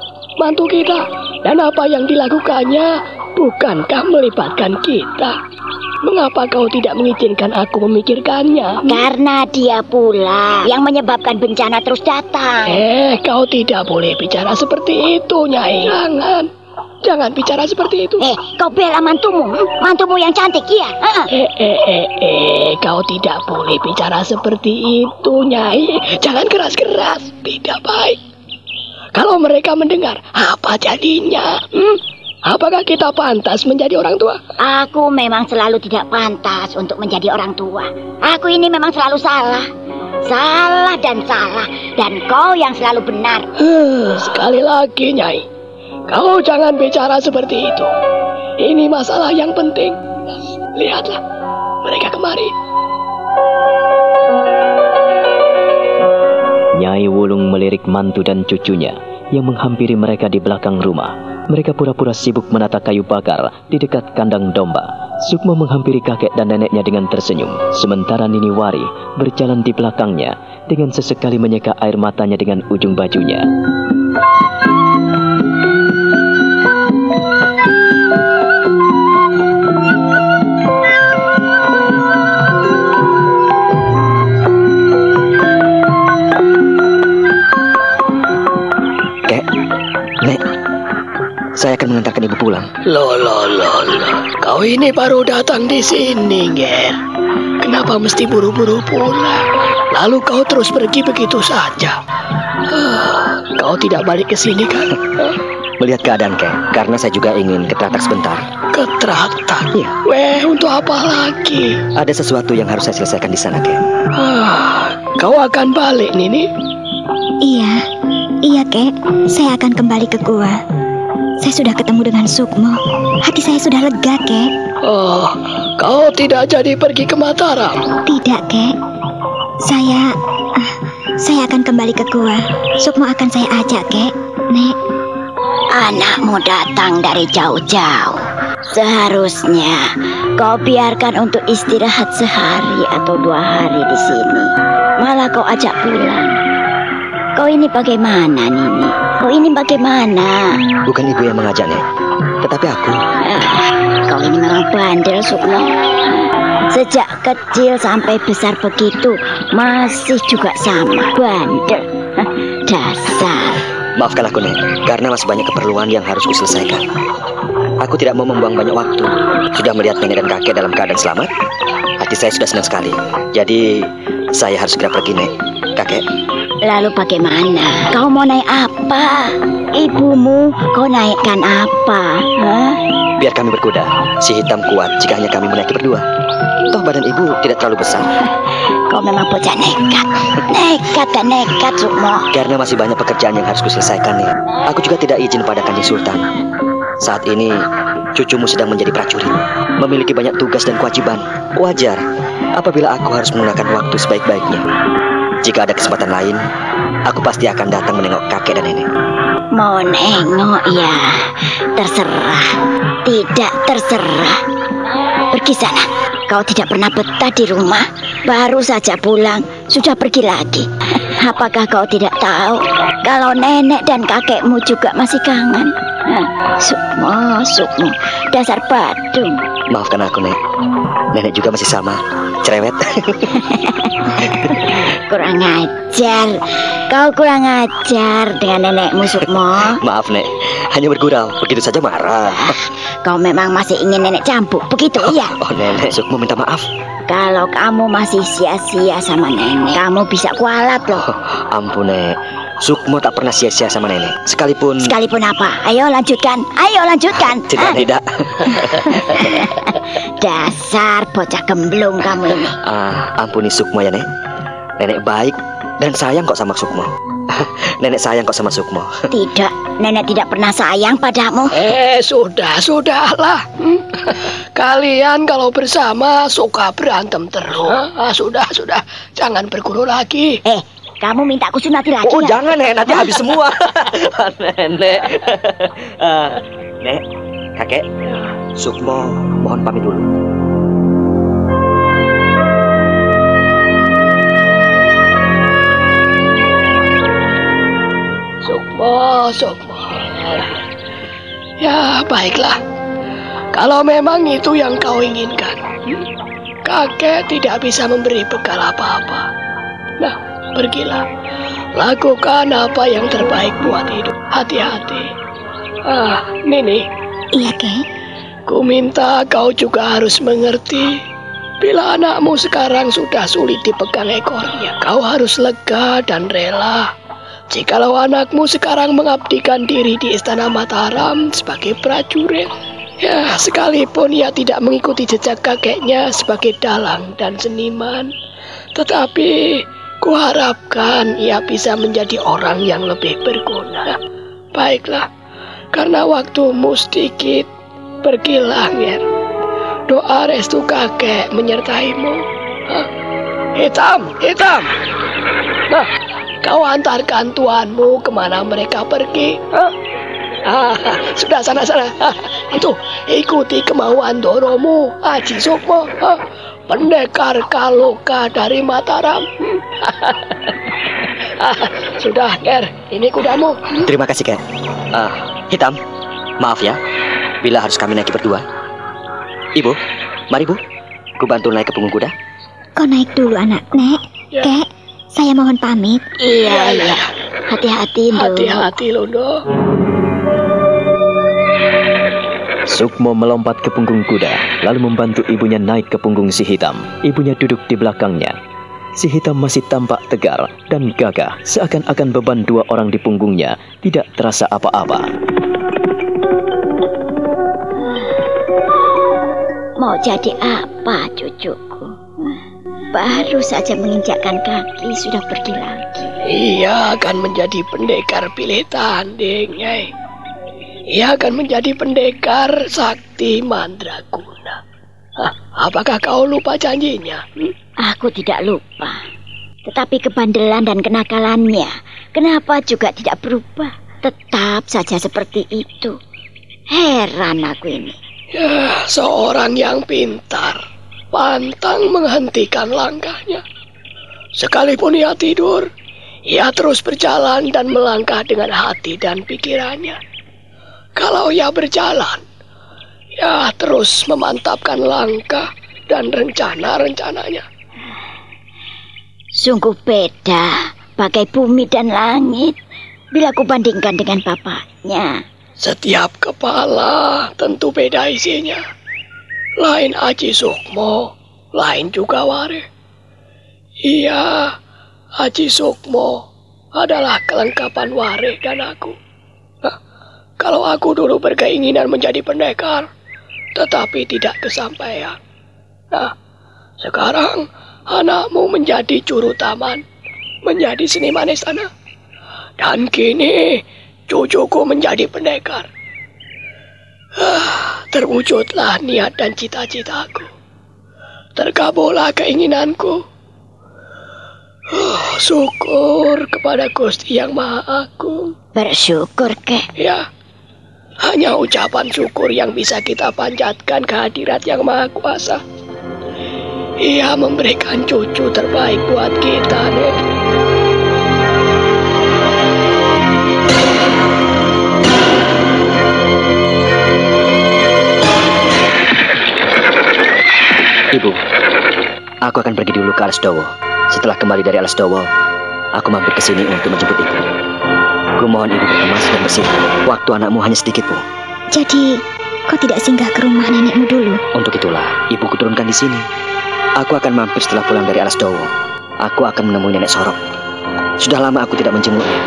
mantu kita. Dan apa yang dilakukannya bukankah melibatkan kita? Mengapa kau tidak mengizinkan aku memikirkannya? Karena dia pula yang menyebabkan bencana terus datang. Kau tidak boleh bicara seperti itu, Nyai. Jangan bicara seperti itu. Kau bela mantumu. Mantumu yang cantik, iya. Kau tidak boleh bicara seperti itu, Nyai. Jangan keras-keras. Tidak baik. Kalau mereka mendengar, apa jadinya? Apakah kita pantas menjadi orang tua? Aku memang selalu tidak pantas untuk menjadi orang tua. Aku ini memang selalu salah. Salah. Dan kau yang selalu benar. Sekali lagi, Nyai. Kau jangan bicara seperti itu. Ini masalah yang penting. Lihatlah, mereka kemari. Nyai Wulung melirik mantu dan cucunya yang menghampiri mereka di belakang rumah. Mereka pura-pura sibuk menata kayu bakar di dekat kandang domba. Sukmo menghampiri kakek dan neneknya dengan tersenyum. Sementara Nini Wari berjalan di belakangnya dengan sesekali menyeka air matanya dengan ujung bajunya. Saya akan mengantarkan ibu pulang. Loh. Kau ini baru datang di sini, Ger. Kenapa mesti buru-buru pulang? Lalu kau terus pergi begitu saja. Kau tidak balik ke sini kan? Melihat keadaan, Kek. Karena saya juga ingin ke Teratak sebentar. Ke Teratak? Iya. Untuk apa lagi? Ada sesuatu yang harus saya selesaikan di sana, Kek. Kau akan balik, Nini? Iya, Kek. Saya akan kembali ke gua. Saya sudah ketemu dengan Sukmo. Hati saya sudah lega, Kek. Kau tidak jadi pergi ke Mataram? Tidak, Kek. Saya akan kembali ke gua. Sukmo akan saya ajak, Kek. Nek. Anakmu datang dari jauh-jauh. Seharusnya kau biarkan untuk istirahat sehari atau 2 hari di sini. Malah kau ajak pulang. Kau ini bagaimana, Nini? Kau ini bagaimana? Bukan ibu yang mengajaknya, tetapi aku. Kau ini memang bandel, Sukmo. Sejak kecil sampai besar begitu, masih juga sama, bandel. Dasar. Maafkan aku, Nek, karena masih banyak keperluan yang harus kuselesaikan. Aku tidak mau membuang banyak waktu. Sudah melihat nenek dan kakek dalam keadaan selamat, hati saya sudah senang sekali. Jadi, saya harus segera pergi, Nek. Kakek. Lalu bagaimana? Kau mau naik apa? Ibumu kau naikkan apa? Biar kami berkuda. Si hitam kuat jika hanya kami menaiki berdua. Toh badan ibu tidak terlalu besar. Kau memang bocah nekat. Nekat, Sukmo. Karena masih banyak pekerjaan yang harus kuselesaikan, nih. Aku juga tidak izin pada Kanjeng Sultan. Saat ini cucumu sedang menjadi prajurit, memiliki banyak tugas dan kewajiban. Wajar apabila aku harus menggunakan waktu sebaik-baiknya. Jika ada kesempatan lain, aku pasti akan datang menengok kakek dan nenek. Mau nengok ya, terserah. Tidak terserah. Pergi sana. Kau tidak pernah betah di rumah. Baru saja pulang, sudah pergi lagi. Apakah kau tidak tahu kalau nenek dan kakekmu juga masih kangen? Sukmo, dasar badung. Maafkan aku, Nek. Nenek juga masih sama, cerewet. Kurang ajar. Kau kurang ajar dengan nenekmu, Sukmo. Maaf, Nek. Hanya bergurau, begitu saja marah. Kau memang masih ingin nenek cambuk, begitu ya? Oh, Nenek, Sukmo minta maaf. Kalau kamu masih sia-sia sama nenek, kamu bisa kualat loh. Ampun, Nek. Sukmo tak pernah sia-sia sama nenek. Sekalipun apa? Ayo lanjutkan. Tidak. Dasar bocah gemblung kamu ini. Ampuni Sukmo ya, Nek. Nenek baik dan sayang kok sama Sukmo. Nenek sayang kok sama Sukmo. Tidak, nenek tidak pernah sayang padamu. Sudahlah. Kalian kalau bersama suka berantem terus. Sudah. Jangan berguru lagi. Kamu minta aku sunati lagi? Oh, jangan, Nek. Nanti habis semua. Nenek. Nek, kakek, Sukmo mohon pamit dulu. Oh, Sukmo. Ya, baiklah. Kalau memang itu yang kau inginkan, kakek tidak bisa memberi bekal apa-apa. Nah, pergilah. Lakukan apa yang terbaik buat hidup. Hati-hati. Nini. Iya, Kek. Ku minta kau juga harus mengerti. Bila anakmu sekarang sudah sulit dipegang ekornya, kau harus lega dan rela. Jikalau anakmu sekarang mengabdikan diri di Istana Mataram sebagai prajurit, ya sekalipun ia tidak mengikuti jejak kakeknya sebagai dalang dan seniman, tetapi kuharapkan ia bisa menjadi orang yang lebih berguna. Baiklah, karena waktumu sedikit, pergilah, Nger. Doa restu kakek menyertaimu. Hitam. Nah, kau antarkan tuanmu kemana mereka pergi. Sudah, sana. Itu, ikuti kemauan Doromu, Haji Sukmo. Pendekar Kaloka dari Mataram. Sudah, Nger, ini kudamu. Terima kasih, Ker. Hitam, maaf ya, bila harus kami naiki berdua. Ibu, mari Bu, ku bantu naik ke punggung kuda. Kau naik dulu, anak. Nek, Ya. Kek, saya mohon pamit. Iya. Hati-hati, Ndo. Hati-hati, Londo. Sukmo melompat ke punggung kuda, lalu membantu ibunya naik ke punggung si hitam. Ibunya duduk di belakangnya. Si hitam masih tampak tegar dan gagah, seakan-akan beban dua orang di punggungnya tidak terasa apa-apa. Mau jadi apa, cucuku? Baru saja menginjakkan kaki sudah pergi lagi. Ia akan menjadi pendekar pilih tanding, Nyai. Ia akan menjadi pendekar sakti mandraguna. Apakah kau lupa janjinya? Aku tidak lupa. Tetapi kebandelan dan kenakalannya, kenapa juga tidak berubah? Tetap saja seperti itu. Heran aku ini. Ya, seorang yang pintar, pantang menghentikan langkahnya. Sekalipun ia tidur, ia terus berjalan dan melangkah dengan hati dan pikirannya. Kalau ia berjalan, ia terus memantapkan langkah dan rencana-rencananya. Sungguh beda, bagai bumi dan langit, bila kubandingkan dengan bapaknya. Setiap kepala tentu beda isinya. Lain Haji Sukmo, lain juga Ware. Iya, Haji Sukmo adalah kelengkapan Ware dan aku. Kalau aku dulu berkeinginan menjadi pendekar, tetapi tidak kesampaian. Nah, sekarang anakmu menjadi juru taman, menjadi seniman istana. Dan kini cucuku menjadi pendekar. Terwujudlah niat dan cita-citaku. Terkabullah keinginanku. Syukur kepada Gusti Yang Maha Agung. Bersyukur, Kek. Ya, hanya ucapan syukur yang bisa kita panjatkan kehadirat Yang Maha Kuasa. Ia memberikan cucu terbaik buat kita, Nek. Ibu, aku akan pergi dulu ke Alasdowo. Setelah kembali dari Alasdowo, aku mampir ke sini untuk menjemput ibu. Ku mohon ibu berkemas dan bersiap. Waktu anakmu hanya sedikit, Bu. Jadi, kau tidak singgah ke rumah nenekmu dulu? Untuk itulah, ibu kuturunkan di sini. Aku akan mampir setelah pulang dari Alasdowo. Aku akan menemui nenek Sorok. Sudah lama aku tidak menjenguknya.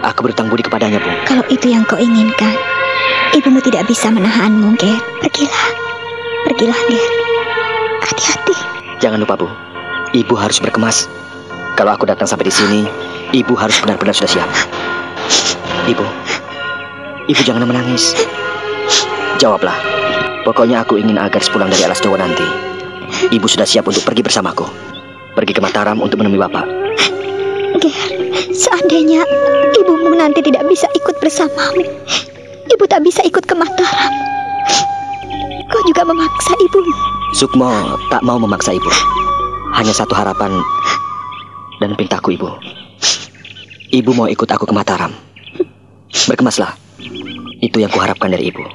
Aku berutang budi kepadanya, Bu. Kalau itu yang kau inginkan, ibumu tidak bisa menahanmu, Ger. Pergilah, Ger. Hati-hati. Jangan lupa, Bu. Ibu harus berkemas. Kalau aku datang sampai di sini, ibu harus benar-benar sudah siap. Ibu jangan menangis. Jawablah. Pokoknya aku ingin agar sepulang dari Alasdowo nanti, ibu sudah siap untuk pergi bersamaku. Pergi ke Mataram untuk menemui Bapak. Ger, seandainya ibumu nanti tidak bisa ikut bersamamu, ibu tak bisa ikut ke Mataram. Kau juga memaksa ibumu. Sukmo tak mau memaksa ibu. Hanya satu harapan dan pintaku, ibu. Ibu mau ikut aku ke Mataram. Kemaslah. Itu yang kuharapkan dari ibu.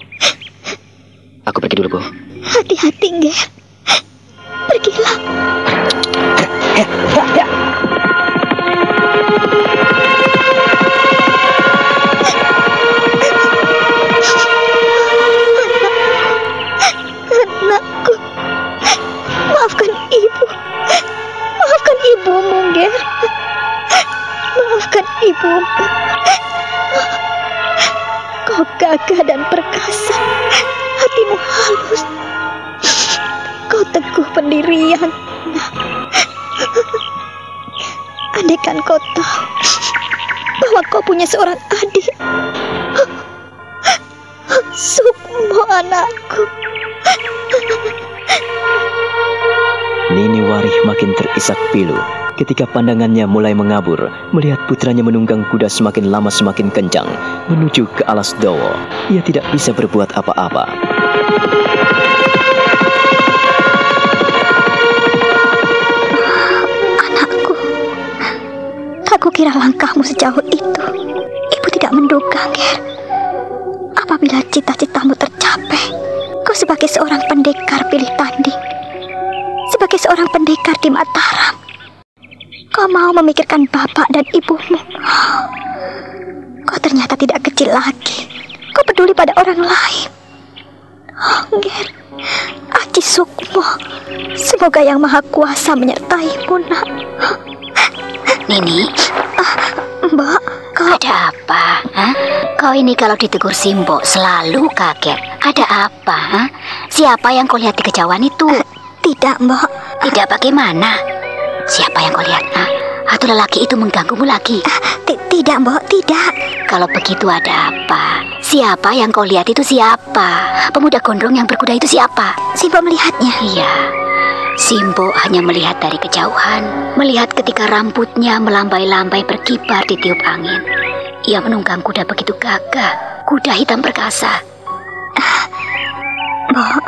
Aku pergi dulu, Bu. Hati-hati, Ger. Pergilah. Anakku, maafkan ibu. Maafkan ibumu, Ger. Maafkan ibumu. Kau gagah dan perkasa. Hatimu halus. Kau teguh pendirian. Andaikan kau tahu bahwa kau punya seorang adik, Sukmo anakku. Nini Warih makin terisak pilu ketika pandangannya mulai mengabur melihat putranya menunggang kuda semakin lama semakin kencang menuju ke alas Dowo. Ia tidak bisa berbuat apa-apa. Anakku, tak kukira langkahmu sejauh itu. Ibu tidak menduga, Ger. Apabila cita-citamu tercapai, kau sebagai seorang pendekar pilih tanding, sebagai seorang pendekar di Mataram, kau mau memikirkan bapak dan ibumu. Kau ternyata tidak kecil lagi. Kau peduli pada orang lain. Ger, Aji Sukmo, semoga Yang Maha Kuasa menyertaimu, nak. Nini, Mbak, kau... ada apa? Hah? Kau ini kalau ditegur Simbo selalu kaget. Ada apa? Hah? Siapa yang kau lihat di kejauhan itu? Tidak, Mbak. Tidak bagaimana? Siapa yang kau lihat? Hah? Atau lelaki itu mengganggumu lagi? Tidak, Mbak, tidak. Kalau begitu ada apa? Siapa yang kau lihat itu siapa? Pemuda gondrong yang berkuda itu siapa? Simbo melihatnya. Iya, Simbo hanya melihat dari kejauhan, melihat ketika rambutnya melambai-lambai berkibar di tiup angin. Ia menunggang kuda begitu gagah, kuda hitam perkasa. Mbak,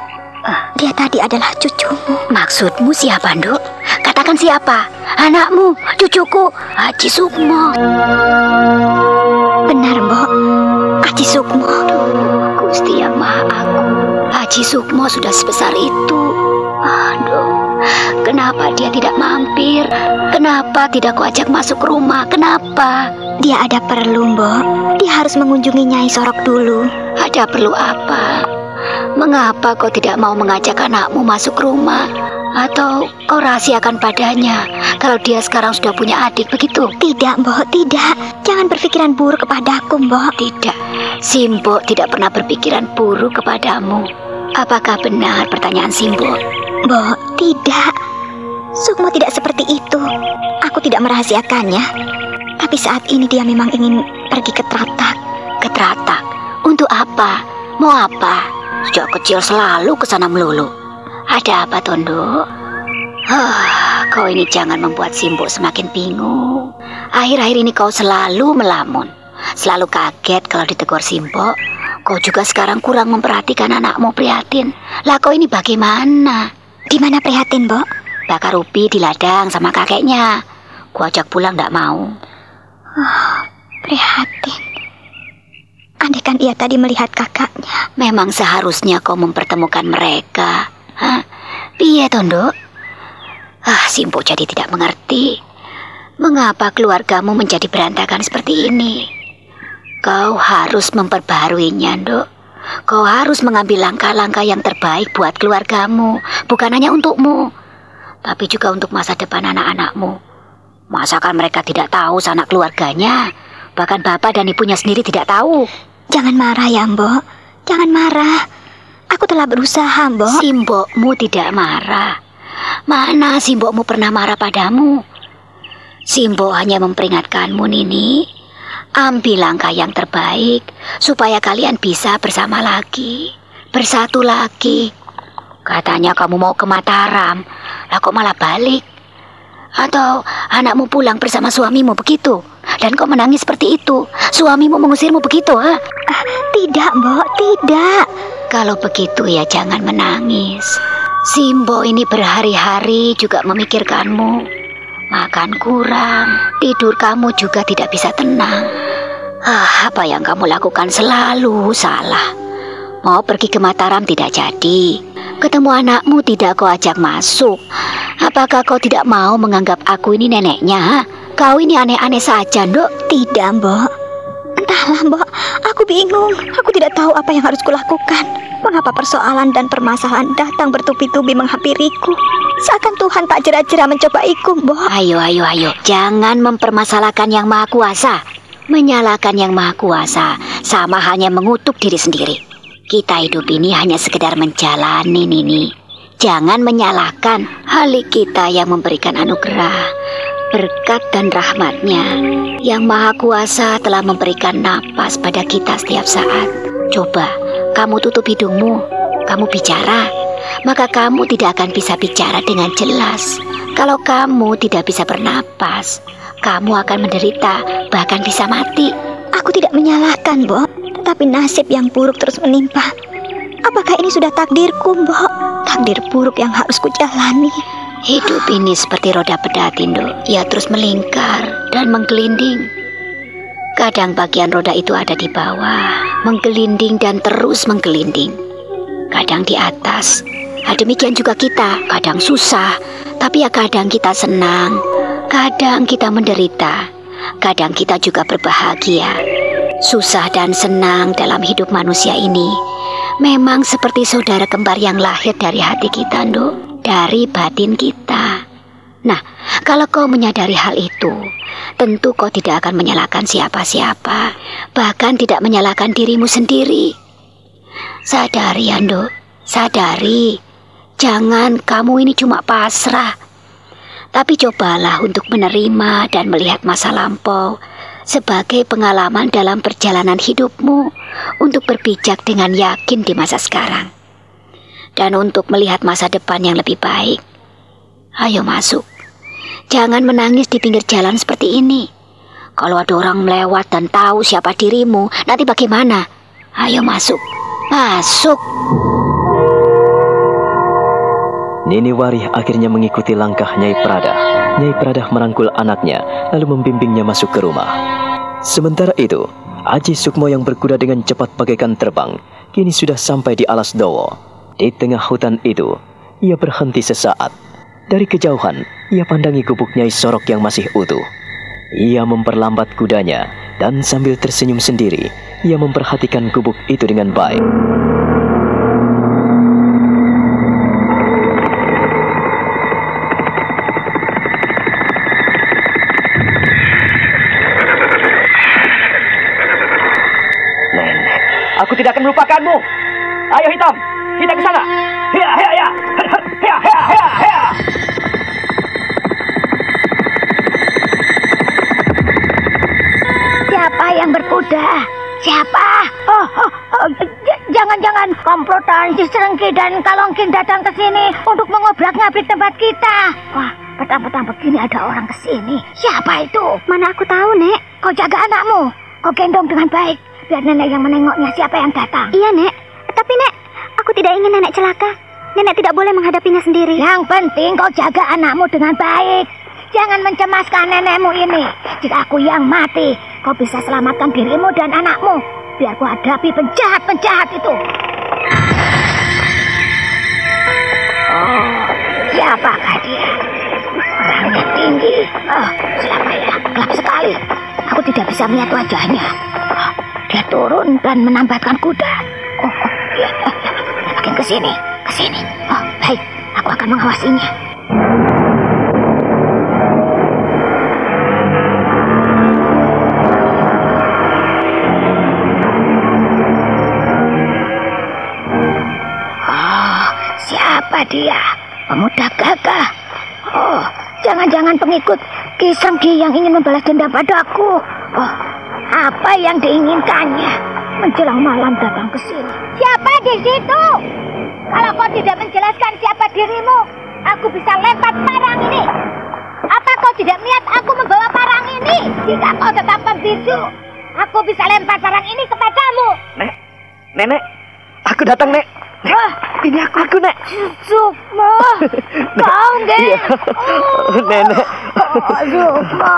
dia tadi adalah cucumu. Maksudmu siapa, Nduk? Katakan siapa? Anakmu, cucuku, Aji Sukmo. Benar, Mbak. Aji Sukmo. Gusti Yang Maha Agung, Aji Sukmo sudah sebesar itu. Aduh, kenapa dia tidak mampir? Kenapa tidak kau ajak masuk rumah? Kenapa? Dia ada perlu, Mbak. Dia harus mengunjungi Nyai Sorok dulu. Ada perlu apa? Mengapa kau tidak mau mengajak anakmu masuk rumah? Atau kau rahasiakan padanya kalau dia sekarang sudah punya adik begitu? Tidak, Mbok, tidak. Jangan berpikiran buruk kepadaku, Mbok. Tidak, Simbo tidak pernah berpikiran buruk kepadamu. Apakah benar pertanyaan Simbo? Mbok, tidak. Sukmo tidak seperti itu. Aku tidak merahasiakannya. Tapi saat ini dia memang ingin pergi ke Tratak. Ke Tratak? Untuk apa? Mau apa? Sejak kecil selalu ke sana melulu. Ada apa, Tondo? Kau ini jangan membuat Simbo semakin bingung. Akhir-akhir ini kau selalu melamun, selalu kaget kalau ditegur Simbo. Kau juga sekarang kurang memperhatikan anakmu Prihatin. Lah kau ini bagaimana? Di mana Prihatin, Mbok? Bakar ubi di ladang sama kakeknya. Ku ajak pulang tidak mau. Prihatin. Andaikan ia tadi melihat kakaknya. Memang seharusnya kau mempertemukan mereka. Hah? Piye, Tondo? Simbo jadi tidak mengerti. Mengapa keluargamu menjadi berantakan seperti ini? Kau harus memperbaharuinya, Nduk. Kau harus mengambil langkah-langkah yang terbaik buat keluargamu. Bukan hanya untukmu, tapi juga untuk masa depan anak-anakmu. Masakan mereka tidak tahu sanak keluarganya? Bahkan bapak dan ibunya sendiri tidak tahu. Jangan marah ya, Mbok. Jangan marah. Aku telah berusaha, Mbok. Simbokmu tidak marah. Mana simbokmu pernah marah padamu? Simbo hanya memperingatkanmu, Nini. Ambil langkah yang terbaik supaya kalian bisa bersama lagi, bersatu lagi. Katanya kamu mau ke Mataram, lah kok malah balik? Atau anakmu pulang bersama suamimu begitu? Dan kau menangis seperti itu? Suamimu mengusirmu begitu, ha? Tidak, Mbok, tidak. Kalau begitu ya jangan menangis. Simbo ini berhari-hari juga memikirkanmu. Makan kurang, tidur kamu juga tidak bisa tenang. Apa yang kamu lakukan selalu salah. Mau pergi ke Mataram tidak jadi. Ketemu anakmu tidak kau ajak masuk. Apakah kau tidak mau menganggap aku ini neneknya? Kau ini aneh-aneh saja, Nduk. Tidak, Mbok. Entahlah, Mbok. Aku bingung. Aku tidak tahu apa yang harus kulakukan. Mengapa persoalan dan permasalahan datang bertubi-tubi menghampiriku? Seakan Tuhan tak jera-jera mencobaiku, Mbok. Ayo. Jangan mempermasalahkan Yang Maha Kuasa. Menyalahkan Yang Maha Kuasa sama hanya mengutuk diri sendiri. Kita hidup ini hanya sekedar menjalani, Nini. Jangan menyalahkan Halik kita yang memberikan anugerah, berkat dan rahmatnya. Yang Maha Kuasa telah memberikan napas pada kita setiap saat. Coba kamu tutup hidungmu, kamu bicara, maka kamu tidak akan bisa bicara dengan jelas. Kalau kamu tidak bisa bernapas, kamu akan menderita, bahkan bisa mati. Aku tidak menyalahkan, Mbok. Tetapi nasib yang buruk terus menimpa. Apakah ini sudah takdirku, Mbok? Takdir buruk yang harus kujalani. Hidup ini seperti roda pedatindo. Ia terus melingkar dan menggelinding. Kadang bagian roda itu ada di bawah, menggelinding dan terus menggelinding. Kadang di atas. Demikian juga kita. Kadang susah, tapi ya kadang kita senang. Kadang kita menderita. Kadang kita juga berbahagia. Susah dan senang dalam hidup manusia ini memang seperti saudara kembar yang lahir dari hati kita, Nduk, dari batin kita. Nah, kalau kau menyadari hal itu, tentu kau tidak akan menyalahkan siapa-siapa, bahkan tidak menyalahkan dirimu sendiri. Sadari, ya, Nduk, sadari. Jangan kamu ini cuma pasrah, tapi cobalah untuk menerima dan melihat masa lampau sebagai pengalaman dalam perjalanan hidupmu untuk berpijak dengan yakin di masa sekarang. Dan untuk melihat masa depan yang lebih baik. Ayo masuk. Jangan menangis di pinggir jalan seperti ini. Kalau ada orang melewat dan tahu siapa dirimu, nanti bagaimana? Ayo masuk. Masuk. Nini Warih akhirnya mengikuti langkah Nyai Pradah. Nyai Pradah merangkul anaknya, lalu membimbingnya masuk ke rumah. Sementara itu, Aji Sukmo yang berkuda dengan cepat bagaikan terbang, kini sudah sampai di Alas Dowo. Di tengah hutan itu, ia berhenti sesaat. Dari kejauhan, ia pandangi gubuk Nyai Sorok yang masih utuh. Ia memperlambat kudanya, dan sambil tersenyum sendiri, ia memperhatikan gubuk itu dengan baik. Aku tidak akan melupakanmu. Ayo Hitam, kita ke sana. Hiya, hiya, hiya. Hiya, hiya, hiya, hiya. Siapa yang berkuda? Siapa? Jangan-jangan komplotan si Serengki dan Kalongking datang ke sini untuk mengobrak-ngabrik tempat kita. Wah, petang-petang begini ada orang ke sini. Siapa itu? Mana aku tahu, Nek. Kau jaga anakmu. Kau gendong dengan baik. Biar nenek yang menengoknya siapa yang datang. Iya, Nek. Tapi, Nek, aku tidak ingin nenek celaka. Nenek tidak boleh menghadapinya sendiri. Yang penting kau jaga anakmu dengan baik. Jangan mencemaskan nenekmu ini. Jika aku yang mati, kau bisa selamatkan dirimu dan anakmu. Biar ku hadapi penjahat-penjahat itu. Oh, siapakah dia? Orangnya tinggi. Oh, siapa ya? Gelap sekali. Aku tidak bisa melihat wajahnya. Oh, dia turun dan menambatkan kuda. Oh, iya. Makin ke sini. Oh, baik. Aku akan mengawasinya. Oh, siapa dia? Pemuda gagah. Oh, jangan-jangan pengikut Ki Senggi yang ingin membalas dendam padaku. Oh, apa yang diinginkannya? Menjelang malam datang ke sini. Siapa di situ? Kalau kau tidak menjelaskan siapa dirimu, aku bisa lempar parang ini. Apa kau tidak melihat aku membawa parang ini? Jika kau tetap membisu, aku bisa lempar parang ini kepadamu. Nenek, aku datang, Nek. Ini aku, Nek. Sukmo, kau Nek. Nenek. Sukmo.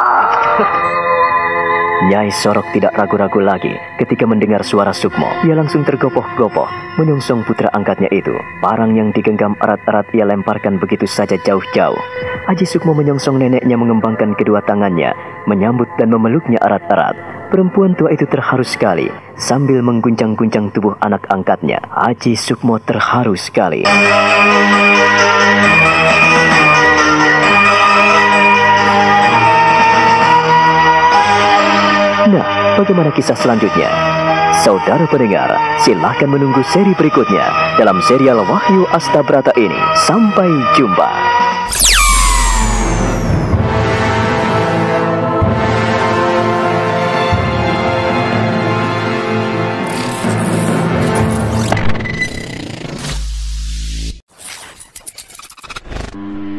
Nyai Sorok tidak ragu-ragu lagi ketika mendengar suara Sukmo. Ia langsung tergopoh-gopoh menyongsong putra angkatnya itu. Parang yang digenggam erat-erat ia lemparkan begitu saja jauh-jauh. Aji Sukmo menyongsong neneknya mengembangkan kedua tangannya, menyambut dan memeluknya erat-erat. Perempuan tua itu terharu sekali sambil mengguncang-guncang tubuh anak angkatnya. Aji Sukmo terharu sekali. Nah, bagaimana kisah selanjutnya? Saudara pendengar, silahkan menunggu seri berikutnya dalam serial Wahyu Astabrata ini. Sampai jumpa.